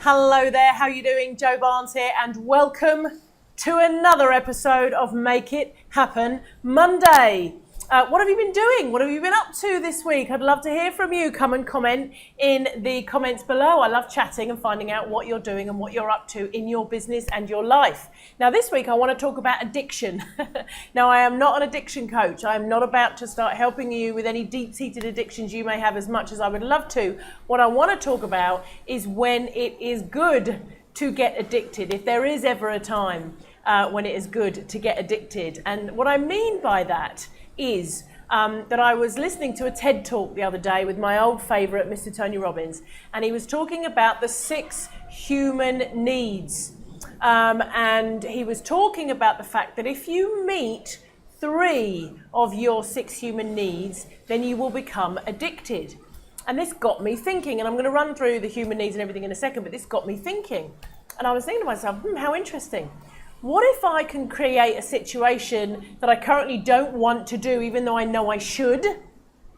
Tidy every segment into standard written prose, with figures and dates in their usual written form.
Hello there, how are you doing? Joe Barnes here, and welcome to another episode of Make It Happen Monday. What have you been doing? What have you been up to this week? I'd love to hear from you. Come and comment in the comments below. I love chatting and finding out what you're doing and what you're up to in your business and your life. Now this week I want to talk about addiction. Now I am not an addiction coach. I am not about to start helping you with any deep-seated addictions you may have, as much as I would love to. What I want to talk about is when it is good to get addicted, if there is ever a time when it is good to get addicted. And what I mean by that is that I was listening to a TED talk the other day with my old favourite, Mr. Tony Robbins, and he was talking about the 6 human needs. And he was talking about the fact that if you meet 3 of your 6 human needs, then you will become addicted. And this got me thinking, and I'm going to run through the human needs and everything in a second, but this got me thinking. And I was thinking to myself, how interesting. What if I can create a situation that I currently don't want to do, even though I know I should,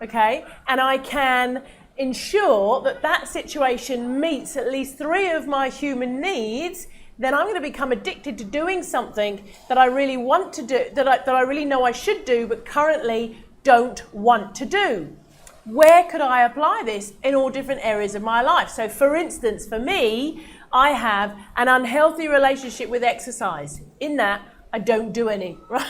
okay? And I can ensure that that situation meets at least 3 of my human needs, then I'm going to become addicted to doing something that I really want to do, that I really know I should do, but currently don't want to do. Where could I apply this in all different areas of my life? So for instance, for me, I have an unhealthy relationship with exercise, in that I don't do any, right?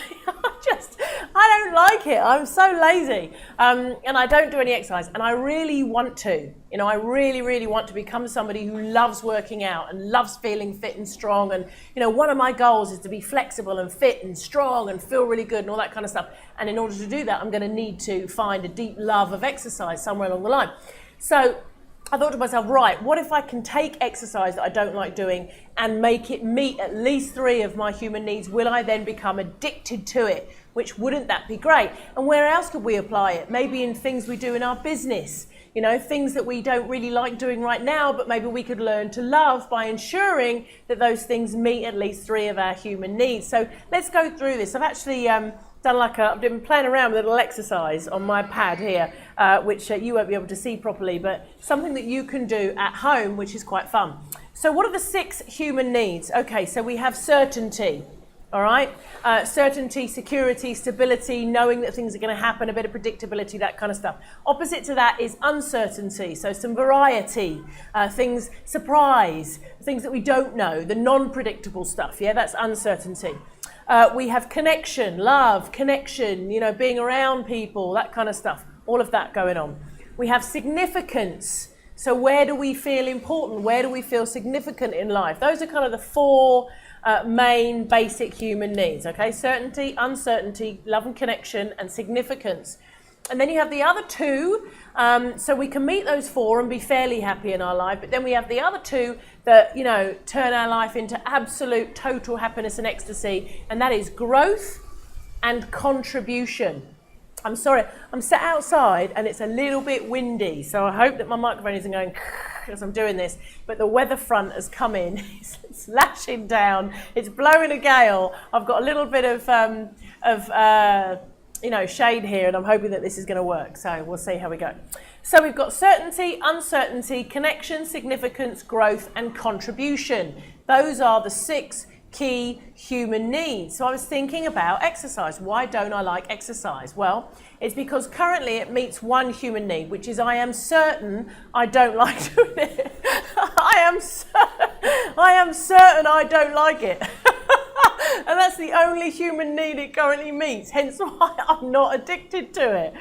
I don't like it. I'm so lazy. And I don't do any exercise. And I really want to. I really, really want to become somebody who loves working out and loves feeling fit and strong. And, one of my goals is to be flexible and fit and strong and feel really good and all that kind of stuff. And in order to do that, I'm going to need to find a deep love of exercise somewhere along the line. So I thought to myself, right, what if I can take exercise that I don't like doing and make it meet at least 3 of my human needs? Will I then become addicted to it? Which, wouldn't that be great? And where else could we apply it? Maybe in things we do in our business, things that we don't really like doing right now, but maybe we could learn to love by ensuring that those things meet at least 3 of our human needs. So let's go through this. I've actually I've been playing around with a little exercise on my pad here, which you won't be able to see properly, but something that you can do at home, which is quite fun. So what are the 6 human needs? Okay, so we have certainty, all right? Certainty, security, stability, knowing that things are going to happen, a bit of predictability, that kind of stuff. Opposite to that is uncertainty, so some variety, things, surprise, things that we don't know, the non-predictable stuff, yeah, that's uncertainty. We have connection, love, connection, being around people, that kind of stuff, all of that going on. We have significance. So where do we feel important? Where do we feel significant in life? Those are kind of the 4 main basic human needs, okay? Certainty, uncertainty, love and connection, and significance. And then you have the other 2, so we can meet those 4 and be fairly happy in our life, but then we have the other 2 that, turn our life into absolute total happiness and ecstasy, and that is growth and contribution. I'm sorry, I'm sat outside and it's a little bit windy, so I hope that my microphone isn't going as I'm doing this, but the weather front has come in, it's lashing down, it's blowing a gale. I've got a little bit of shade here, and I'm hoping that this is going to work, so we'll see how we go. So we've got certainty, uncertainty, connection, significance, growth, and contribution. Those are the 6 key human needs. So I was thinking about exercise. Why don't I like exercise? Well, it's because currently it meets 1 human need, which is I am certain I don't like doing it. I am certain I don't like it. And that's the only human need it currently meets, hence why I'm not addicted to it.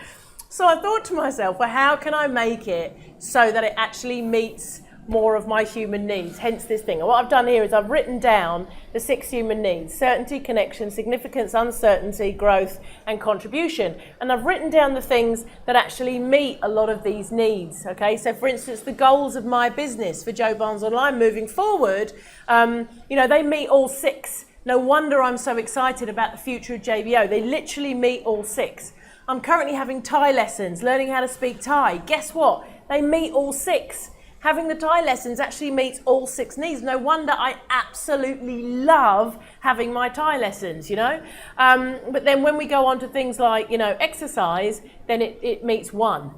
So I thought to myself, well, how can I make it so that it actually meets more of my human needs, hence this thing. And what I've done here is I've written down the 6 human needs: certainty, connection, significance, uncertainty, growth, and contribution. And I've written down the things that actually meet a lot of these needs, okay? So for instance, the goals of my business for Joe Barnes Online moving forward, they meet all 6. No wonder I'm so excited about the future of JBO. They literally meet all 6. I'm currently having Thai lessons, learning how to speak Thai. Guess what? They meet all 6. Having the Thai lessons actually meets all 6 needs. No wonder I absolutely love having my Thai lessons, But then when we go on to things like, exercise, then it meets 1,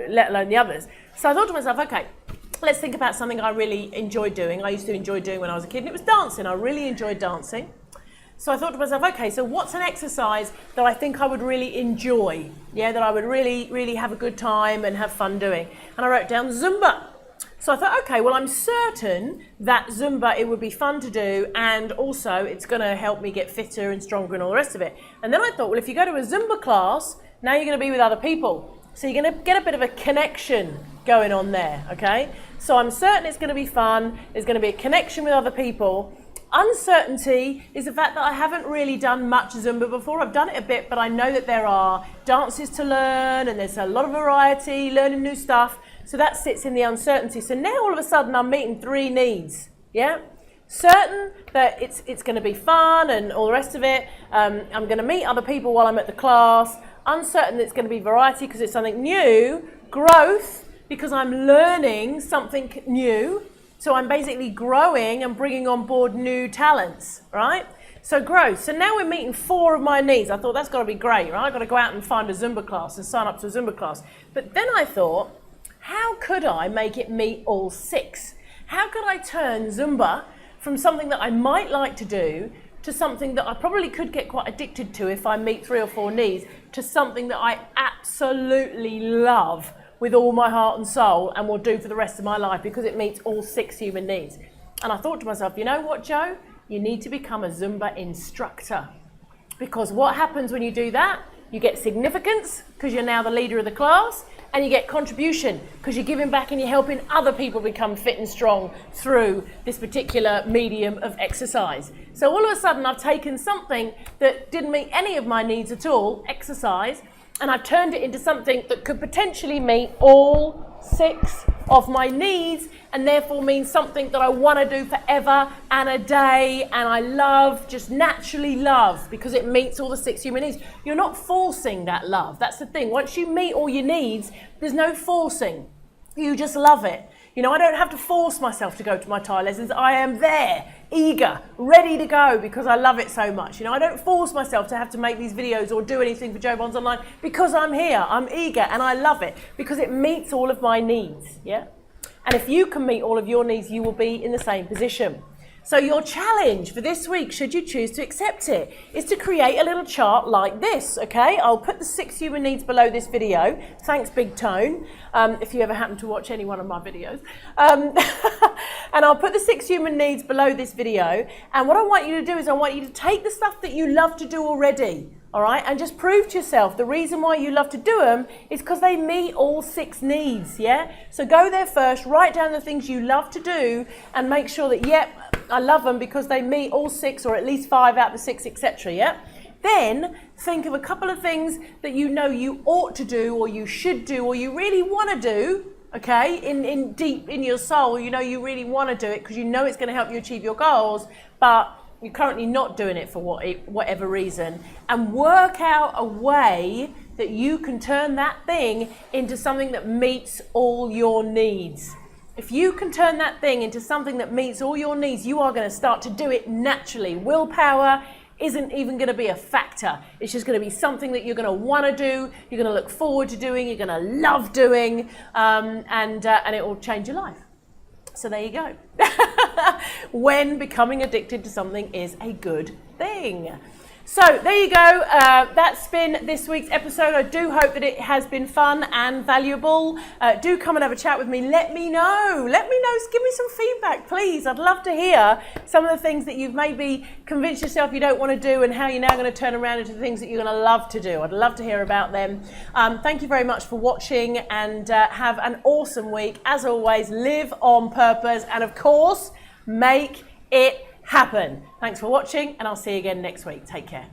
let alone the others. So I thought to myself, okay, let's think about something I really enjoy doing. I used to enjoy doing when I was a kid, and it was dancing. I really enjoyed dancing. So I thought to myself, okay, so what's an exercise that I think I would really enjoy? Yeah, that I would really, really have a good time and have fun doing. And I wrote down Zumba. So I thought, okay, well, I'm certain that Zumba, it would be fun to do, and also it's going to help me get fitter and stronger and all the rest of it. And then I thought, well, if you go to a Zumba class, now you're going to be with other people. So you're going to get a bit of a connection going on there, okay? So I'm certain it's going to be fun. There's going to be a connection with other people. Uncertainty is the fact that I haven't really done much Zumba before. I've done it a bit, but I know that there are dances to learn and there's a lot of variety, learning new stuff. So that sits in the uncertainty. So now all of a sudden I'm meeting 3 needs, yeah? Certain that it's going to be fun and all the rest of it. I'm going to meet other people while I'm at the class. Uncertain that it's going to be variety because it's something new. Growth because I'm learning something new. So I'm basically growing and bringing on board new talents, right? So growth. So now we're meeting 4 of my needs. I thought that's got to be great, right? I've got to go out and find a Zumba class and sign up to a Zumba class. But then I thought, how could I make it meet all 6? How could I turn Zumba from something that I might like to do to something that I probably could get quite addicted to if I meet 3 or 4 needs, to something that I absolutely love with all my heart and soul and will do for the rest of my life because it meets all 6 human needs. And I thought to myself, you know what, Joe? You need to become a Zumba instructor. Because what happens when you do that? You get significance because you're now the leader of the class, and you get contribution because you're giving back and you're helping other people become fit and strong through this particular medium of exercise. So all of a sudden I've taken something that didn't meet any of my needs at all, exercise, and I've turned it into something that could potentially meet all 6 of my needs, and therefore means something that I want to do forever and a day, and I love, just naturally love, because it meets all the 6 human needs. You're not forcing that love. That's the thing. Once you meet all your needs, there's no forcing. You just love it. You know, I don't have to force myself to go to my Thai lessons. I am there, eager, ready to go because I love it so much. You know, I don't force myself to have to make these videos or do anything for Joe Bonds Online because I'm here, I'm eager, and I love it because it meets all of my needs, yeah? And if you can meet all of your needs, you will be in the same position. So your challenge for this week, should you choose to accept it, is to create a little chart like this, okay? I'll put the 6 human needs below this video. Thanks, Big Tone, if you ever happen to watch any one of my videos. And I'll put the 6 human needs below this video. And what I want you to do is I want you to take the stuff that you love to do already, all right, and just prove to yourself the reason why you love to do them is because they meet all 6 needs, yeah? So go there first, write down the things you love to do, and make sure that, yep, I love them because they meet all 6 or at least 5 out of the 6, etc., yeah? Then think of a couple of things that you know you ought to do or you should do or you really want to do, okay, in deep in your soul, you know you really want to do it because you know it's going to help you achieve your goals, but you're currently not doing it for whatever reason, and work out a way that you can turn that thing into something that meets all your needs. If you can turn that thing into something that meets all your needs, you are going to start to do it naturally. Willpower isn't even going to be a factor. It's just going to be something that you're going to want to do, you're going to look forward to doing, you're going to love doing, and it will change your life. So there you go. When becoming addicted to something is a good thing. So there you go. That's been this week's episode. I do hope that it has been fun and valuable. Do come and have a chat with me. Let me know. Give me some feedback, please. I'd love to hear some of the things that you've maybe convinced yourself you don't want to do and how you're now going to turn around into the things that you're going to love to do. I'd love to hear about them. Thank you very much for watching, and have an awesome week. As always, live on purpose and, of course, make it happen. Thanks for watching, and I'll see you again next week. Take care.